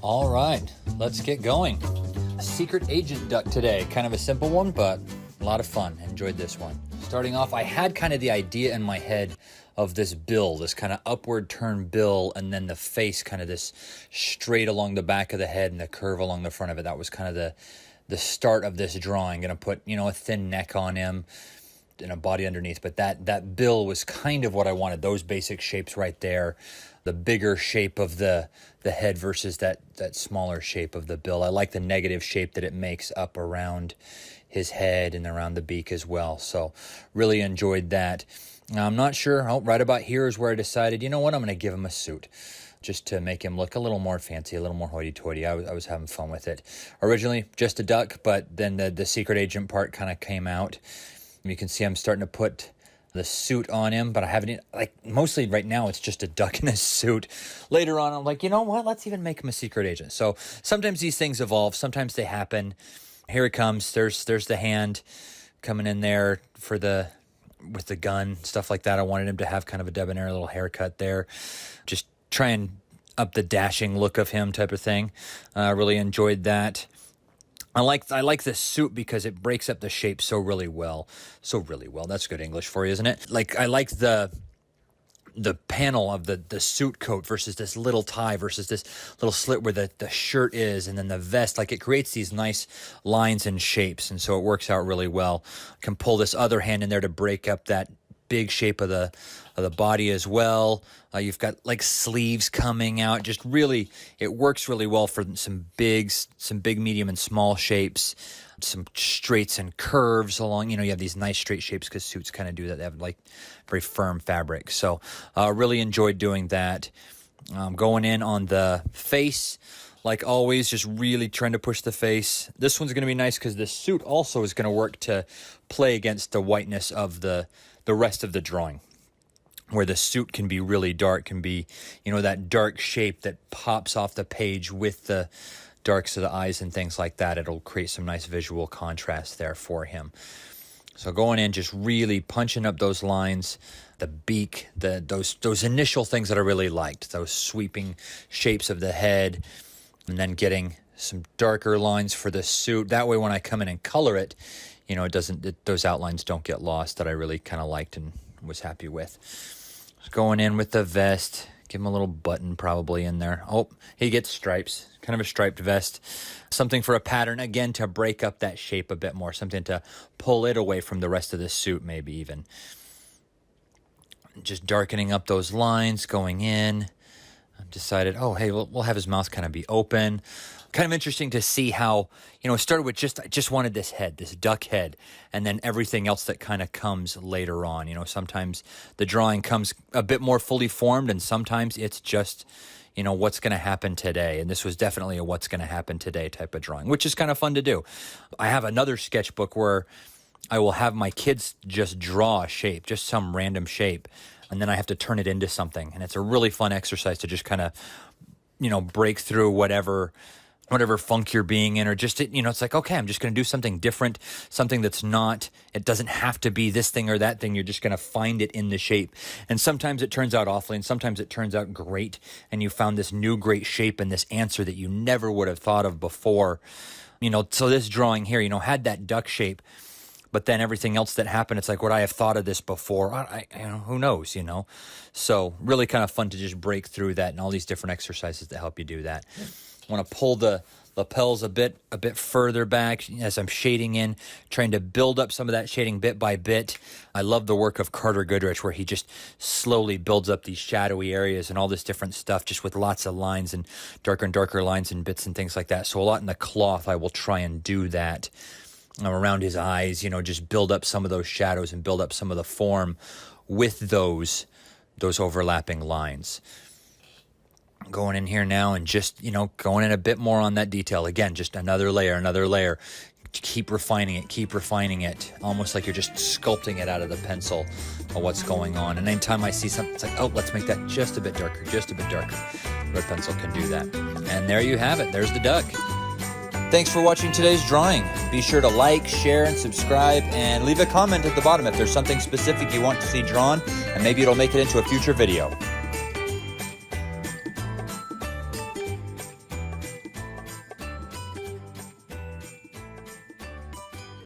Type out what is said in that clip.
All right, let's get going. Secret agent duck today. Kind of a simple one, but a lot of fun. Enjoyed this one. Starting off, I had kind of the idea in my head of this bill, this kind of upward turn bill, and then the face kind of this straight along the back of the head and the curve along the front of it. That was kind of the start of this drawing. Gonna put, a thin neck on him and a body underneath, but that bill was kind of what I wanted. Those basic shapes right there. The bigger shape of the head versus that smaller shape of the bill. I like the negative shape that it makes up around his head and around the beak as well. So really enjoyed that. Now, I'm not sure. Right about here is where I decided, you know what, I'm going to give him a suit just to make him look a little more fancy, a little more hoity-toity. I was having fun with it. Originally just a duck, but then the secret agent part kind of came out. You can see I'm starting to put the suit on him, but I haven't, mostly right now it's just a duck in a suit. Later on, I'm like, you know what, let's even make him a secret agent. So sometimes these things evolve, sometimes they happen. Here it comes. There's the hand coming in there with the gun, stuff like that. I wanted him to have kind of a debonair little haircut there. Just try and up the dashing look of him type of thing. Really enjoyed that. I like this suit because it breaks up the shape so really well. That's good English for you, isn't it? I like the panel of the suit coat versus this little tie versus this little slit where the shirt is, and then the vest. It creates these nice lines and shapes, and so it works out really well. I can pull this other hand in there to break up that big shape of the body as well. You've got sleeves coming out. Just really, it works really well for some big, medium, and small shapes. Some straights and curves along. You have these nice straight shapes because suits kind of do that. They have very firm fabric. So really enjoyed doing that. Going in on the face. Like always, just really trying to push the face. This one's going to be nice because the suit also is going to work to play against the whiteness of the rest of the drawing, where the suit can be really dark, can be, that dark shape that pops off the page with the darks of the eyes and things like that. It'll create some nice visual contrast there for him. So going in, just really punching up those lines, the beak, those initial things that I really liked, those sweeping shapes of the head, and then getting some darker lines for the suit. That way when I come in and color it, those outlines don't get lost that I really kind of liked and was happy with. Going in with the vest, give him a little button probably in there. Oh, he gets stripes, kind of a striped vest. Something for a pattern, again, to break up that shape a bit more. Something to pull it away from the rest of the suit, maybe even. Just darkening up those lines, going in. I've decided, hey, we'll have his mouth kind of be open. Kind of interesting to see how, it started with I just wanted this head, this duck head, and then everything else that kind of comes later on. Sometimes the drawing comes a bit more fully formed, and sometimes it's just, what's going to happen today. And this was definitely a what's going to happen today type of drawing, which is kind of fun to do. I have another sketchbook where I will have my kids just draw a shape, just some random shape, and then I have to turn it into something. And it's a really fun exercise to just kind of, break through whatever funk you're being in, or just, it's like, okay, I'm just going to do something different, something that's not, it doesn't have to be this thing or that thing. You're just going to find it in the shape. And sometimes it turns out awfully, and sometimes it turns out great. And you found this new great shape and this answer that you never would have thought of before. So this drawing here, had that duck shape, but then everything else that happened, it's like, would I have thought of this before? Who knows, So really kind of fun to just break through that, and all these different exercises that help you do that. I want to pull the lapels a bit further back as I'm shading in, trying to build up some of that shading bit by bit. I love the work of Carter Goodrich, where he just slowly builds up these shadowy areas and all this different stuff, just with lots of lines and darker lines and bits and things like that. So a lot in the cloth, I will try and do that around his eyes, just build up some of those shadows and build up some of the form with those overlapping lines. Going in here now and just, going in a bit more on that detail. Again, just another layer. Keep refining it, almost like you're just sculpting it out of the pencil of what's going on. And anytime I see something, it's like, let's make that just a bit darker. Red pencil can do that. And there you have it. There's the duck. Thanks for watching today's drawing. Be sure to like, share, and subscribe, and leave a comment at the bottom if there's something specific you want to see drawn, and maybe it'll make it into a future video.